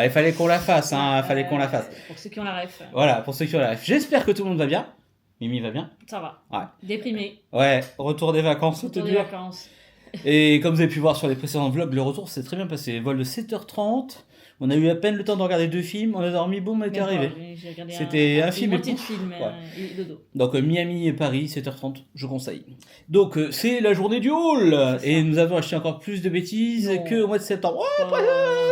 Ah, il fallait qu'on la fasse, hein, fallait qu'on la fasse. Pour ceux qui ont la ref. Voilà, pour ceux qui ont la ref. J'espère que tout le monde va bien. Mimi va bien. Ça va. Ouais. Déprimé. Ouais, retour des vacances, Retour c'était des dur. vacances. Et comme vous avez pu voir sur les précédents vlogs, le retour s'est très bien passé. Vol de 7h30. On a eu à peine le temps de regarder 2 films. On a dormi, boum, on était arrivé. C'était un film et moitié de pouf. film Ouais. et dodo. Donc Miami et Paris, 7h30, je conseille. Donc c'est la journée du haul. C'est Et ça. nous avons acheté encore plus de bêtises Non. qu'au mois de septembre. Ouais, Pas-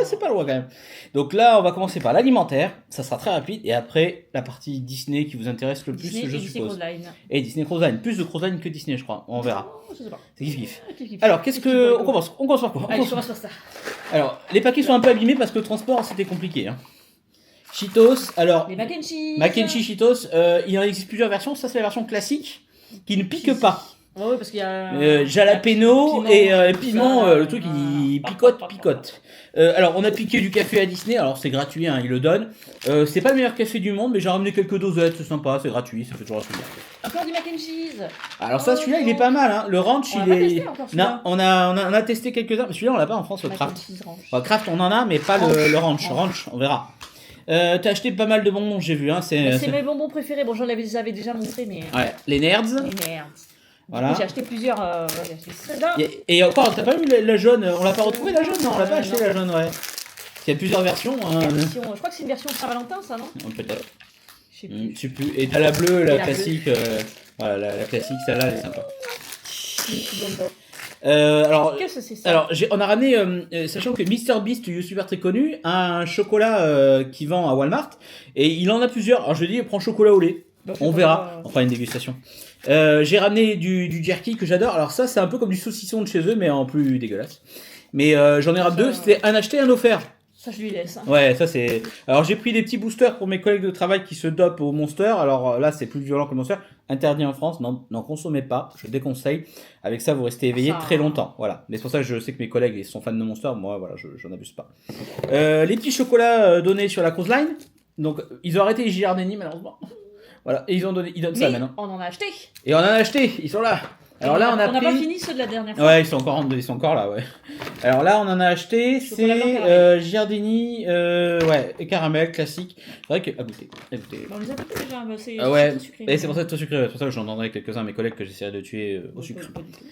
c'est pas loin quand même. Donc là, on va commencer par l'alimentaire. Ça sera très rapide. Et après, la partie Disney qui vous intéresse le plus, Disney je et Disney suppose. Cruise Line. Et Disney Cruise Line. Plus de Cruise Line que Disney, je crois. On verra. Oh, je sais pas. C'est kiff-kiff. Kiff-kiff. Alors, qu'est-ce Kiff-kiff que... pour On commence par quoi? Allez, je commence par ça. Alors, les paquets sont un peu abîmés parce que le transport, c'était compliqué. Hein. Cheetos, alors... Les mac and cheese. Mac and cheese Cheetos, il en existe plusieurs versions. Ça, c'est la version classique qui ne pique pas. Ouais, parce qu'il y a. Jalapeno piment, et tout piment, ça, le truc il picote. Alors on a piqué du café à Disney, alors c'est gratuit, hein, ils le donnent. C'est pas le meilleur café du monde, mais j'ai ramené quelques dosettes, c'est sympa, c'est gratuit, ça fait toujours un plaisir. Encore du mac and cheese. Alors ça, celui-là il est pas mal, hein. Le ranch On il l'a pas est... testé encore, Non, celui-là. on a testé quelques-uns, mais celui-là on l'a pas en France, le Mac and Kraft. cheese ranch. Enfin, Kraft on en a, mais pas le ranch. Ranch, on verra. T'as acheté pas mal de bonbons, j'ai vu, hein. C'est mes bonbons préférés. Bon, j'en avais déjà montré, mais. Ouais, les nerds. Les nerds. Voilà. J'ai acheté plusieurs. J'ai acheté ceux-là. Et encore, t'as pas vu la jaune? On l'a pas retrouvé la jaune? Non, on l'a pas acheté la jaune, ouais. Il y a plusieurs versions. Hein. Je crois que c'est une version Saint-Valentin, ça, non? Peut-être. Je sais plus. Je sais plus. Et t'as la bleue, la Et la classique. Voilà, la classique, celle-là, elle est sympa. Qu'est-ce que c'est ça? Alors on a ramené, sachant que MrBeast, YouTuber très connu, a un chocolat qui vend à Walmart. Et il en a plusieurs. Alors je lui ai dit, prends chocolat au lait. Donc, On verra, on fera une dégustation. J'ai ramené du jerky que j'adore. Alors ça, c'est un peu comme du saucisson de chez eux, mais en plus dégueulasse. Mais j'en ai ramené deux, c'était un acheté, un offert. Ça, je lui laisse. Hein. Ouais, ça c'est... Alors j'ai pris des petits boosters pour mes collègues de travail qui se dopent au Monster. Alors là, c'est plus violent que le Monster. Interdit en France, n'en consommez pas, je déconseille. Avec ça, vous restez éveillé très longtemps. Voilà. Mais c'est pour ça que je sais que mes collègues sont fans de Monster. Moi, voilà, j'en abuse pas. Les petits chocolats donnés sur la Cruise Line. Donc, ils ont arrêté les Giardini, malheureusement. Voilà, et ils donnent ça maintenant. On en a acheté. Et on en a acheté, ils sont là. Alors là, on a n'a pris... pas fini ceux de la dernière fois. Ouais, ils sont encore là, ouais. Alors là, on en a acheté, Chocolat blanc c'est caramel. Giardini, ouais, et caramel classique. C'est vrai que à goûter. On les a goûtés déjà, mais c'est Ouais, sucré. et c'est pour ça que c'est sucré. C'est pour ça que j'en donnerai quelques-uns à mes collègues que j'essaierai de tuer au sucre. Pas du tout.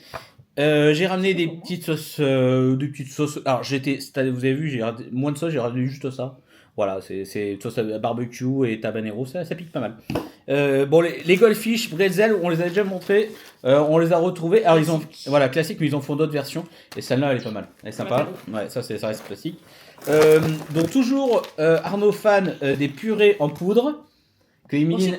J'ai ramené des petites sauces, Alors vous avez vu, j'ai ramené moins de sauce, j'ai ramené juste ça. Voilà, c'est sauce à barbecue et tabanero, ça pique pas mal. Bon, les goldfish, bretzel, on les a déjà montrés, on les a retrouvés. Alors ils ont, voilà, classique, mais ils en font d'autres versions. Et celle-là, elle est pas mal, elle est sympa. Ouais, ça reste classique. Donc toujours Arnaud fan des purées en poudre. Que Émilie...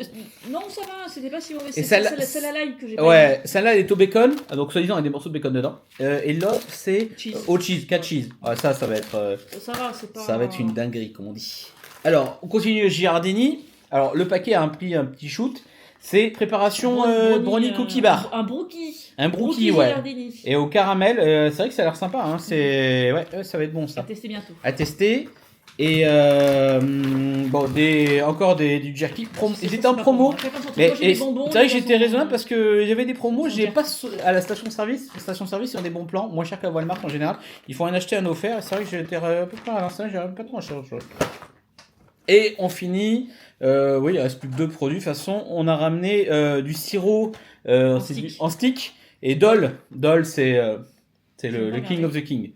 Non, ça va, c'était pas si mauvais. Et c'est la live que j'ai pas ouais, celle-là elle est au bacon, donc soi-disant il y a des morceaux de bacon dedans. Et l'autre c'est au cheese, 4 cheese. Ouais, ça va être ça va, c'est pas... ça va être une dinguerie comme on dit. Alors, on continue Giardini. Alors, le paquet a un petit shoot. C'est préparation brownie cookie bar. Un brookie. Un brookie, ouais. Giardini. Et au caramel, c'est vrai que ça a l'air sympa. Hein. C'est ouais, ça va être bon ça. À tester bientôt. À tester. Et bon, encore du jerky. Ils étaient en promo. Mais c'est vrai que j'étais raisonnable parce que j'avais des promos. J'ai pas à la station-service. Les stations-service ont des bons plans, moins cher qu'à Walmart en général. Il faut en acheter un offert. C'est vrai que j'étais un peu près à l'instant, j'ai pas trop acheté autre chose. Et on finit. Oui, il reste plus que 2 produits. De toute façon, on a ramené du sirop en stick. Et Dole, c'est le King of the King.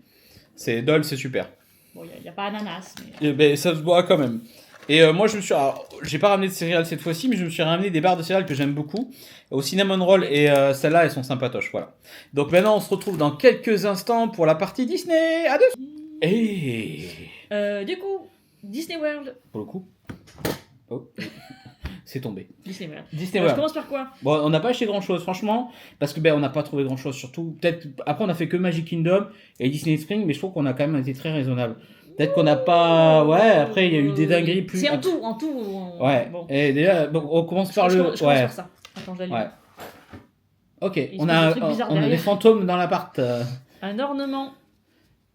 Dole, c'est super. Bon, il n'y a pas ananas. Mais ça se boit quand même. Et moi, j'ai pas ramené de céréales cette fois-ci, mais je me suis ramené des barres de céréales que j'aime beaucoup. Au cinnamon roll, et celles-là, elles sont sympatoches. Voilà. Donc maintenant, on se retrouve dans quelques instants pour la partie Disney. À deux. Et. Du coup, Disney World. Pour le coup. Oh. C'est tombé. Disney World. Je commence par quoi? Bon, on n'a pas acheté grand chose, franchement, parce que on n'a pas trouvé grand chose, surtout. Peut-être après, on a fait que Magic Kingdom et Disney Spring, mais je trouve qu'on a quand même été très raisonnable. Peut-être qu'on n'a pas. Ouais, après, il y a eu des dingueries plus. C'est en tout. Ouais. Bon. Et déjà, donc, on commence par le. Je commence par ça. Attends, je l'allume. Ouais. Ok, Il on se a passe des trucs bizarres des derrière. fantômes dans l'appart. Un ornement.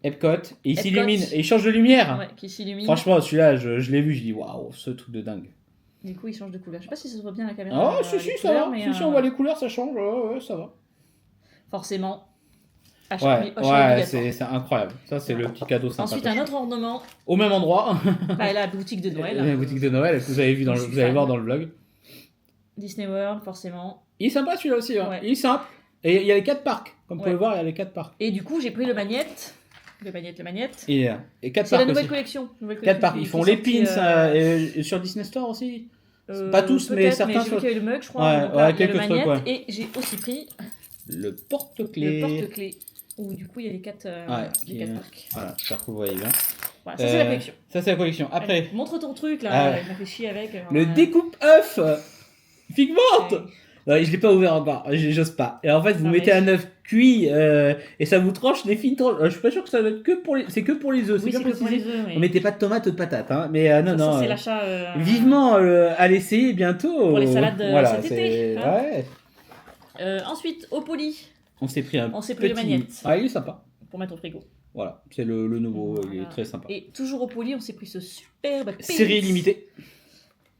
Epcot, et il Epcot. s'illumine, et il change de lumière. Ouais, qui s'illumine. Franchement, celui-là, je l'ai vu, je dis waouh, ce truc de dingue. Du coup, il change de couleur. Je sais pas si ça se voit bien à la caméra. Ah, si, ça va. Si on voit les couleurs, ça change. Ouais, ça va. Forcément. Ouais, ouais, c'est incroyable. Ça, c'est le petit cadeau sympa. Ensuite, un autre ornement. Au même endroit. La boutique de Noël. La boutique de Noël que vous avez vu vous allez voir dans le vlog. Disney World, forcément. Il est sympa celui-là aussi. Hein. Ouais. Il est simple. Et il y a les 4 parcs. Comme vous pouvez voir, il y a les 4 parcs. Et du coup, j'ai pris le magnète. Le magnète. Et 4 parcs. C'est la nouvelle collection. 4 parcs. Ils font les pins sur Disney Store aussi. Pas tous, mais certains. Mais j'ai vu qu'il y avait le mug, je crois. Ouais, quelques trucs. Ouais. Et j'ai aussi pris le porte-clés. Où du coup, il y a les 4 parcs. Voilà, j'espère que vous voyez bien. Voilà, ça, c'est la collection. Ça, c'est la collection. Après. Allez, montre ton truc là. Il m'a fait chier avec. Le découpe-œuf Figment. Ouais, je l'ai pas ouvert encore, j'ose pas. Et en fait, vous mettez un œuf cuit et ça vous tranche les fines tranches. Je suis pas sûr que ça va être que pour les. C'est que pour les œufs. Oui, c'est que pour les œufs. On mettait pas de tomates ou de patates, hein. Mais non, non. Ça, c'est l'achat. Vivement à l'essayer bientôt. Pour les salades voilà, cet été. Hein. Ouais. Ensuite, au poli. On s'est pris un le magnète. Ah, il est sympa. Pour mettre au frigo. Voilà, c'est le nouveau, il est très sympa. Et toujours au poli, on s'est pris ce superbe série limitée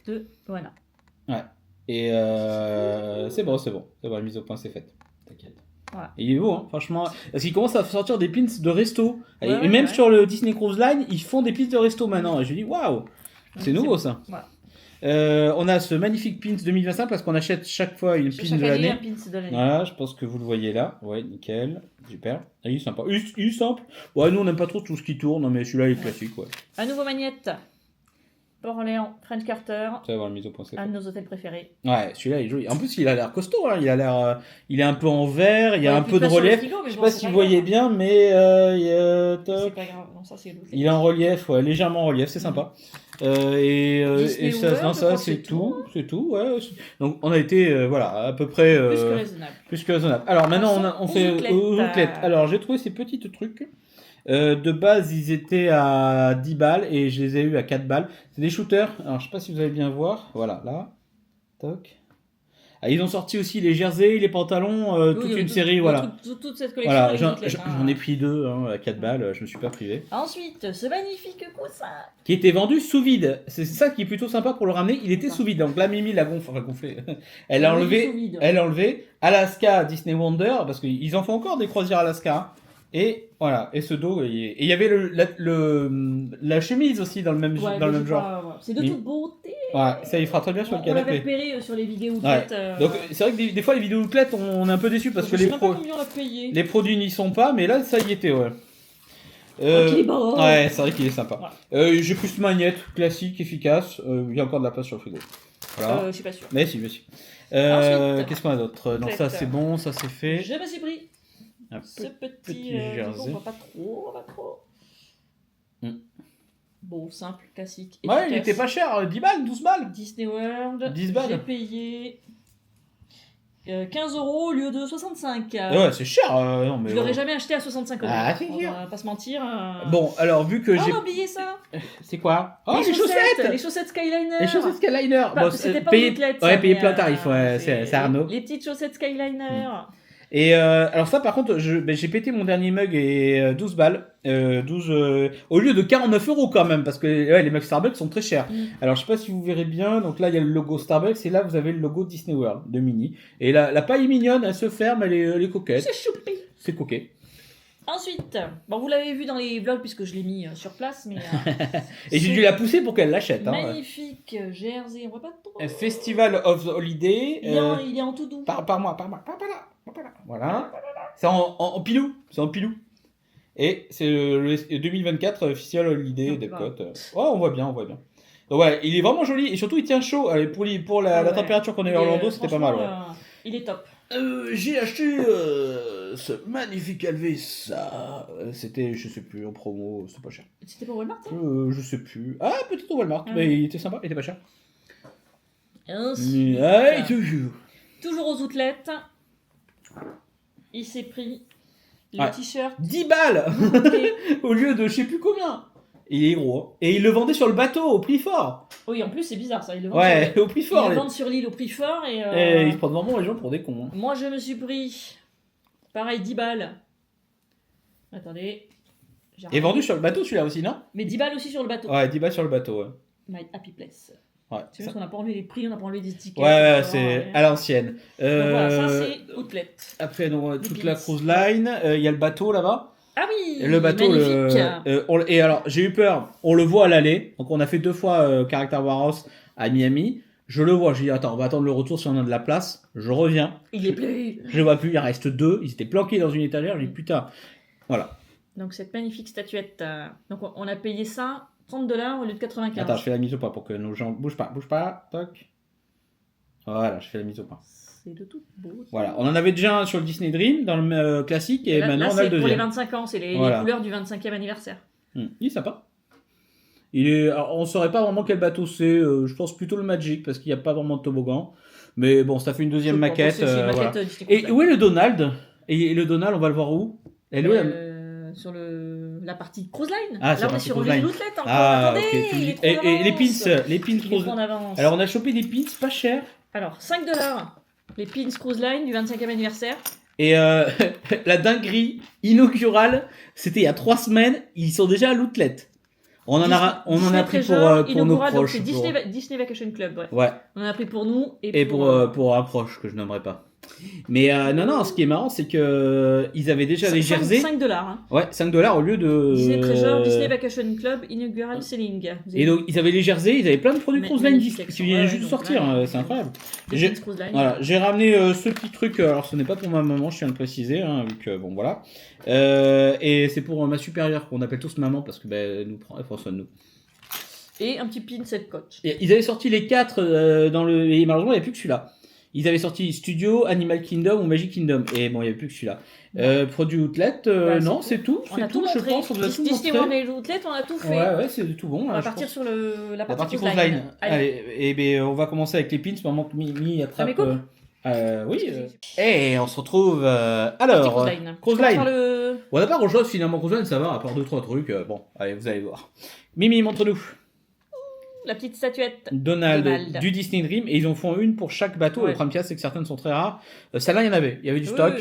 de voilà. Ouais. Et c'est bon, la mise au point c'est faite. T'inquiète. Voilà. Et il est beau, hein, franchement. Parce qu'il commence à sortir des pins de resto. Et même sur le Disney Cruise Line, ils font des pins de resto maintenant. Et je dis waouh, c'est nouveau ça. Voilà. On a ce magnifique pins 2025 parce qu'on achète chaque fois une pin de l'année. Voilà, je pense que vous le voyez là. Ouais, nickel, super. Ah, il est sympa. Il est simple. Ouais, nous on n'aime pas trop tout ce qui tourne, mais celui-là il est classique. Ouais. Un nouveau magnète. Port-Orléans, French Carter. Ça va avoir la mise au point. Un de nos hôtels préférés. Ouais, celui-là il est joli. En plus, il a l'air costaud. Hein. Il est un peu en verre. Il y a un peu de relief. Je sais pas si vous voyez bien, mais c'est pas grave. Non, ça, c'est il est en relief, ouais, légèrement en relief, c'est sympa. Et ça c'est tout. C'est tout. Ouais. Donc on a été voilà à peu près plus que raisonnable. Alors maintenant on fait aux outlettes. Alors j'ai trouvé ces petits trucs. De base, ils étaient à 10 balles et je les ai eu à 4 balles. C'est des shooters. Alors, je sais pas si vous allez bien voir. Voilà, là. Toc. Ah, ils ont sorti aussi les jerseys, les pantalons, toute une série. Voilà. Toute cette collection. Voilà, j'en ai pris 2 à 4 balles. Je me suis pas privé. Ensuite, ce magnifique coussin. Qui était vendu sous vide. C'est ça qui est plutôt sympa pour le ramener. Il était sous vide. Donc là, Mimi l'a gonflé. Elle a enlevé Alaska Disney Wonder. Parce qu'ils en font encore des croisières Alaska. Et voilà, et ce dos, et il y avait la chemise aussi dans le même genre. C'est de toute beauté. Ouais, ça il fera très bien sur le canapé. On l'avait repéré sur les vidéos outlet. Donc c'est vrai que des fois les vidéos outlet on est un peu déçus parce que les produits n'y sont pas, mais là ça y était, ouais. Ouais, c'est vrai qu'il est sympa. Ouais. J'ai pris ce magnète classique, efficace. Il y a encore de la place sur le frigo. Voilà. Je suis pas sûr. Mais si. Qu'est-ce qu'on a d'autre? Donc ça c'est bon, ça c'est fait. Je me suis pris. Ce petit jersey. On voit pas trop. Bon, simple, classique. Ouais, efficace. Il était pas cher, 10 balles, 12 balles. Disney World. 10 balles. J'ai payé 15 € au lieu de 65. Ouais, c'est cher. Non, mais je l'aurais jamais acheté à 65 €. Ah, c'est on va pas se mentir. Bon, alors vu que j'ai. On a oublié ça. C'est quoi? Oh, les chaussettes. Les chaussettes Skyliner. Les chaussettes Skyliner. Bon, c'était pas outlet. Ouais, payer plein tarif. Ouais, c'est Arnaud. Les petites chaussettes Skyliner. Et alors ça par contre j'ai pété mon dernier mug et 12 balles 12 au lieu de 49 € quand même parce que les mugs Starbucks sont très chers. Alors je sais pas si vous verrez bien, donc là il y a le logo Starbucks et là vous avez le logo Disney World de Minnie et la paille est mignonne, elle se ferme, elle est coquette. C'est choupi. C'est coquet. Ensuite, bon vous l'avez vu dans les vlogs puisque je l'ai mis sur place mais et j'ai dû la pousser pour qu'elle l'achète. Magnifique jersey, on voit pas trop. Festival of Holiday. Il est en tout doux. Par mois. Voilà. C'est en pilou. C'est en pilou. Et c'est le 2024 Festival Holiday d'Epcot. Ouais, on voit bien. Donc ouais, il est vraiment joli et surtout il tient chaud. Pour la température qu'on a eu à Orlando, c'était pas mal. Ouais. Il est top. J'ai acheté ce magnifique Elvis. C'était, je sais plus, en promo, c'était pas cher. C'était pour Walmart je sais plus. Ah, peut-être au Walmart, mais il était sympa, il était pas cher. Toujours aux outlets. Il s'est pris le t-shirt. 10 balles au lieu de je sais plus combien. Il est gros. Hein. Et il le vendait sur le bateau au prix fort. Oui, en plus c'est bizarre ça. Il le vend au prix fort. Il le vend sur l'île au prix fort. Et ils se prennent vraiment les gens pour des cons. Hein. Moi je me suis pris, pareil, 10 balles. Attendez. Et vendu sur le bateau celui-là aussi, non? Mais 10 balles aussi sur le bateau. Ouais, 10 balles sur le bateau, ouais. My Happy Place. Ouais, C'est juste qu'on n'a pas enlevé les prix, on n'a pas enlevé des tickets. ouais, c'est à l'ancienne. Donc voilà, ça c'est Outlet. Après, donc, toute la pins. cruise line, il y a le bateau là-bas. Ah oui, Le bateau, magnifique. et alors j'ai eu peur, on le voit à l'aller, donc on a fait 2 fois Character Warehouse à Miami. Je le vois, j'ai dit attends, on va attendre le retour si on a de la place. Je reviens. Il est plus. Je le vois plus, il en reste 2. Ils étaient planqués dans une étagère. J'ai dit putain. Voilà. Donc cette magnifique statuette. Donc on a payé ça 30$ au lieu de 95. Attends, je fais la mise au point pour que nos gens bougent pas. Toc. Voilà, je fais la mise au point. C'est de tout beau. Voilà, on en avait déjà un sur le Disney Dream dans le classique et maintenant on a le deuxième. Pour les 25 ans, c'est les couleurs du 25e anniversaire. Il est sympa. Alors, on saurait pas vraiment quel bateau c'est. Je pense plutôt le Magic parce qu'il n'y a pas vraiment de toboggan. Mais bon, ça fait une deuxième maquette. C'est une maquette voilà. Disney Et où est le Donald? Et le Donald, on va le voir où? Elle est où sur la partie Cruise Line. Ah, là, on est sur Cruise les Line. Outlet encore. Ah, Attendez, ok. Et les pins Cruise. Alors, on a chopé des pins pas chers. Alors, 5$. Les pins Cruise Line du 25e anniversaire. Et la dinguerie inaugurale, c'était il y a 3 semaines. Ils sont déjà à l'outlet. On en a pris pour nos proches. C'est Disney Vacation Club. Ouais. On en a pris pour nous et pour un proche que je nommerai pas. Mais non, ce qui est marrant, c'est que ils avaient déjà les jerseys. 5$. Hein. Ouais, 5$ au lieu de. Disney Treasure, Disney Vacation Club, Inaugural Selling. Et donc, ils avaient les jerseys, ils avaient plein de produits Cruise Line qui viennent juste de sortir. C'est incroyable. J'ai ramené ce petit truc. Alors, ce n'est pas pour ma maman, je tiens à le préciser. Vu que, bon, voilà. Et c'est pour ma supérieure, qu'on appelle tous maman, parce que elle prend soin de nous. Et un petit pin cette coach. Et ils avaient sorti les 4 dans le. Et malheureusement, il n'y a plus que celui-là. Ils avaient sorti Studio, Animal Kingdom ou Magic Kingdom. Et bon, il n'y avait plus que celui-là. Produit Outlet, non, c'est tout. C'est tout, je pense. On a tout montré. Disney World Outlet, on a tout fait. Ouais, c'est tout bon. On va partir sur la partie Cruise Line. Allez, et ben, on va commencer avec les pins, pendant que Mimi attrape. Oui. Et on se retrouve. Alors, Cruise Line. On n'a pas grand-chose finalement, Cruise Line, ça va, à part 2-3 trucs. Bon, allez, vous allez voir. Mimi, montre-nous. La petite statuette Donald du Disney Dream, et ils en font une pour chaque bateau. Le problème qu'il y a, c'est que certaines sont très rares. Celle-là, il y avait du stock,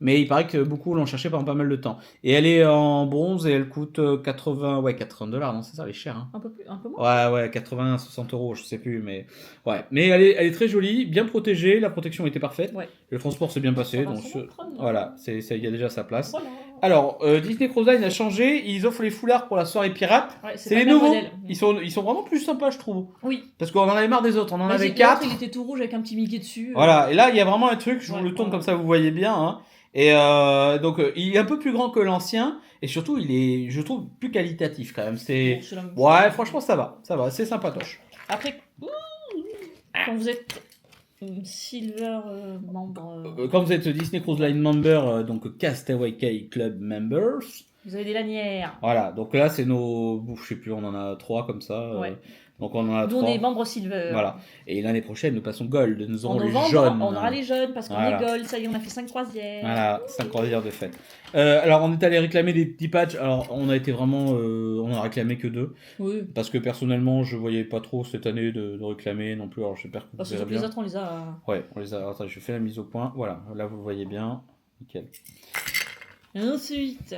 mais il paraît que beaucoup l'ont cherché pendant pas mal de temps. Et elle est en bronze et elle coûte 80$, non, c'est ça, elle est chère. Hein. Un peu moins. Ouais, 80, 60€, je sais plus, mais ouais. Mais elle est très jolie, bien protégée, la protection était parfaite. Ouais. Le transport s'est bien passé, donc voilà, il y a déjà sa place. Voilà. Alors, Disney Cruise Line a changé, ils offrent les foulards pour la soirée pirate. Ouais, c'est les nouveaux. Ils sont vraiment plus sympas, je trouve. Oui. Parce qu'on en avait marre des autres, on en avait 4. Il était tout rouge avec un petit Mickey dessus. Voilà, et là, il y a vraiment un truc, je vous le tourne comme ça, vous voyez bien. Hein. Et donc, il est un peu plus grand que l'ancien, et surtout, il est, je trouve, plus qualitatif quand même. Ouais, franchement, ça va, c'est sympatoche. Après, quand vous êtes Silver membre. Quand vous êtes Disney Cruise Line member, donc Castaway Cay Club members. Vous avez des lanières. Voilà, donc là c'est nos. Je sais plus, on en a 3 comme ça. Ouais. Donc on en a 3. Nous on est membres Silver. Voilà. Et l'année prochaine nous passons Gold. Nous aurons les jaunes. On aura les jaunes parce qu'on est Gold. Ça y est, on a fait 5 croisières. Voilà, 5 croisières de fête. Alors on est allé réclamer des petits patchs. Alors on a été vraiment. On a réclamé que 2. Oui. Parce que personnellement je voyais pas trop cette année de réclamer non plus. Alors j'espère que vous verrez bien. Les autres on les a. Ouais, on les a. Attends, je fais la mise au point. Voilà, là vous le voyez bien. Nickel. Et ensuite,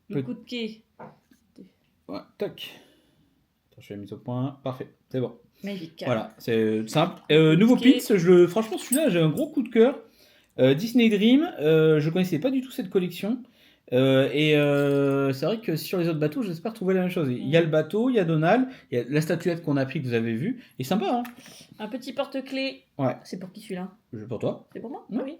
le coup de quai. Ouais, toc. Attends, je fais la mise au point. Parfait, c'est bon. Magique. Voilà, c'est simple. Nouveau pins, franchement celui-là j'ai un gros coup de cœur. Disney Dream, je connaissais pas du tout cette collection. Et c'est vrai que sur les autres bateaux, j'espère trouver la même chose. Il y a le bateau, il y a Donald, il y a la statuette qu'on a pris que vous avez vue. Et sympa, hein. Un petit porte-clés. Ouais. C'est pour qui celui-là? Pour toi. C'est pour moi? Oui.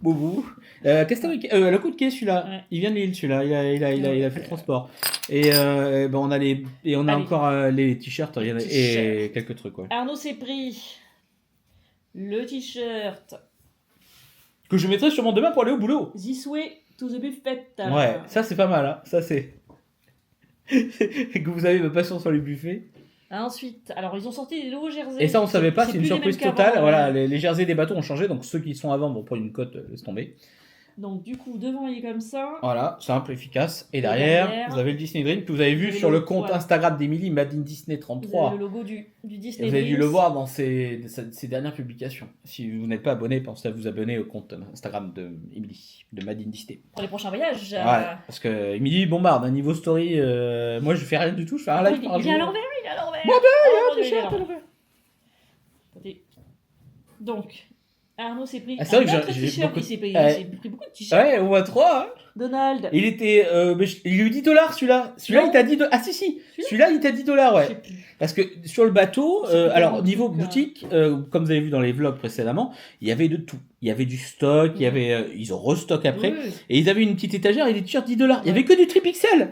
Boubou. Le coup de quai celui-là. Ouais. Il vient de l'île celui-là. Il a fait le transport. Et on a encore les t-shirts et quelques trucs. Ouais. Arnaud s'est pris le t-shirt que je mettrai sûrement demain pour aller au boulot. This way to the buffet. Ouais, ça c'est pas mal. Hein. Ça c'est que vous avez ma passion sur les buffets. Ensuite, alors ils ont sorti des nouveaux jerseys. Et ça on savait pas, c'est une surprise totale. Voilà, les jerseys des bateaux ont changé, donc ceux qui sont avant vont prendre une cote, laisse tomber. Donc du coup, devant il est comme ça. Voilà, simple, efficace. Et derrière, vous avez le Disney Dream que vous avez vu sur le compte Instagram d'Emily, Made in Disney 33. Vous avez le logo du Disney Dream. Vous avez dû le voir dans ses dernières publications. Si vous n'êtes pas abonné, pensez à vous abonner au compte Instagram d'Emily, de Made in Disney. Pour les prochains voyages. Ouais, parce que Emily bombarde, un niveau story. Moi je fais rien du tout, je fais un live par jour. Il est à l'envers, l'envers. Mon Oh, Dieu, il est à t'es l'envers. Attendez. Donc, Arnaud s'est pris Ah, c'est vrai que autre j'ai t-shirt. beaucoup- Il s'est pris, Ouais. il s'est pris beaucoup de t-shirts. Ouais, on voit 3. Hein. Donald. Il était. Il y a eu $10 celui-là. Celui-là, Non. il t'a dit. Ah, si, si. Celui-là, il t'a $10, Je ouais. sais plus. Parce que sur le bateau, C'est plus alors tellement niveau truc, boutique, comme vous avez vu dans les vlogs précédemment, il y avait de tout. Il y avait du stock, il y avait, ils ont restock après, Oui. et ils avaient une petite étagère et des t-shirts $10. Il y avait que du tripixel.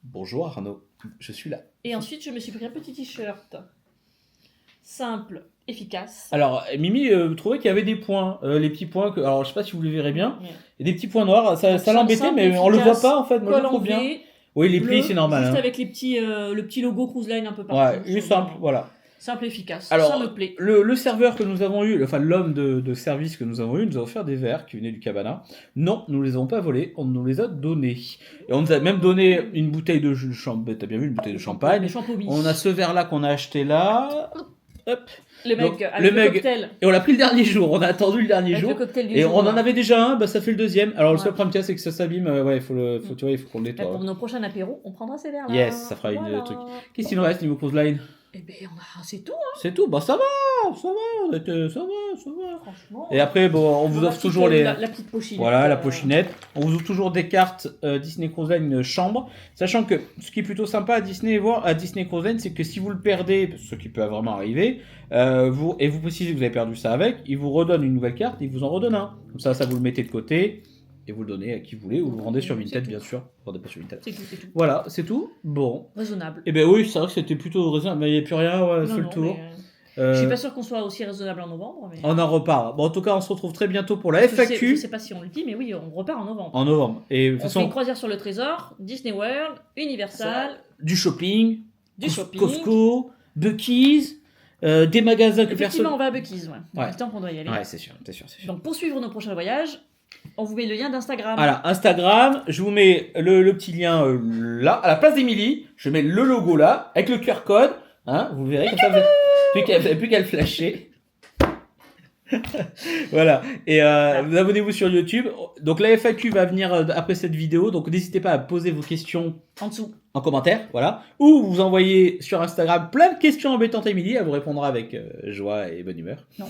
Bonjour Arnaud, je suis là. Et ensuite, je me suis pris un petit t-shirt. Simple, efficace. Alors Mimi trouvait qu'il y avait des points, les petits points que, alors je sais pas si vous les verrez bien, Ouais. il y a des petits points noirs, ça Simple, l'embêtait, mais on le voit efficace, pas en fait. Moi je Col le en trouve bien. V, Oui, les bleu, plis c'est normal. Juste Hein. avec les petits, le petit logo Cruise Line un peu Ouais, partout. il est simple, voilà. Simple et efficace. Alors, ça me plaît. le serveur que nous avons eu, enfin l'homme de service que nous avons eu, nous a offert des verres qui venaient du cabana. Non, nous les avons pas volés, on nous les a donnés. Et on nous a même donné une bouteille de champagne, t'as bien vu, une bouteille de champagne. Les champomis. On a ce verre-là qu'on a acheté là. Hop. Le mug, Donc, avec le le mug. cocktail. Et on l'a pris le dernier jour, on a attendu le dernier Avec jour. le cocktail du Et jour, on en ouais. avait déjà un, bah ça fait le deuxième. Alors le Ouais. seul problème qu'il y a, c'est que ça s'abîme, ouais, tu vois, il faut qu'on le Là, nettoie. pour nos prochains apéros, on prendra ces verres-là. Yes, ça fera une truc. Qu'est-ce qu'il nous reste niveau cruise line? Eh ben, c'est tout, hein, C'est tout, bah ça va, ça va, ça va. franchement. Et après, bon, on vous La offre petite, toujours les. La petite pochinette. Voilà, la pochinette. On vous ouvre toujours des cartes Disney Cruise Line chambre. Sachant que ce qui est plutôt sympa à Disney Cruise Line, c'est que si vous le perdez, ce qui peut vraiment arriver, vous précisez que vous avez perdu ça avec, il vous redonne une nouvelle carte, il vous en redonne un. Comme ça, vous le mettez de côté et vous le donnez à qui vous voulez, ou vous le rendez sur Vinted, bien sûr. Vous rendez pas sur Vinted. C'est tout, c'est tout. Voilà, c'est tout. Bon. Raisonnable. Et ben oui, c'est vrai que c'était plutôt raisonnable, mais il n'y a plus rien, ouais, fait le tour. Je suis pas sûr qu'on soit aussi raisonnable en novembre. Mais... On en repart. Bon, en tout cas, on se retrouve très bientôt pour la Je sais FAQ. pas si on le dit, mais oui, on repart en novembre. En novembre. Et de toute On fait façon, une croisière sur le Trésor, Disney World, Universal, du shopping, du shopping. Costco, Buc-ee's, des magasins que Effectivement, personne. on va à Buc-ee's, ouais. Ouais. Il est temps qu'on doit y aller. Ouais, c'est sûr, c'est sûr. Donc, pour suivre nos prochains voyages, on vous met le lien d'Instagram. Voilà, Instagram, je vous mets le petit lien là, à la place d'Emilie, je mets le logo là, avec le QR code, hein, vous verrez comme ça, vous n'avez plus qu'à le flasher. Voilà, et vous abonnez-vous sur YouTube. Donc la FAQ va venir après cette vidéo, donc n'hésitez pas à poser vos questions En dessous. en commentaire, voilà, ou vous envoyez sur Instagram plein de questions embêtantes à Émilie, elle vous répondra avec joie et bonne humeur. Non.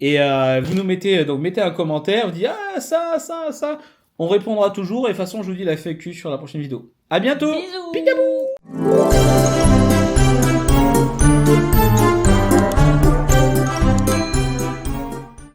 Et vous nous mettez, donc mettez un commentaire, vous dites ah ça, on répondra toujours, et de toute façon je vous dis la FAQ sur la prochaine vidéo. À bientôt. Bisous. Peekaboo.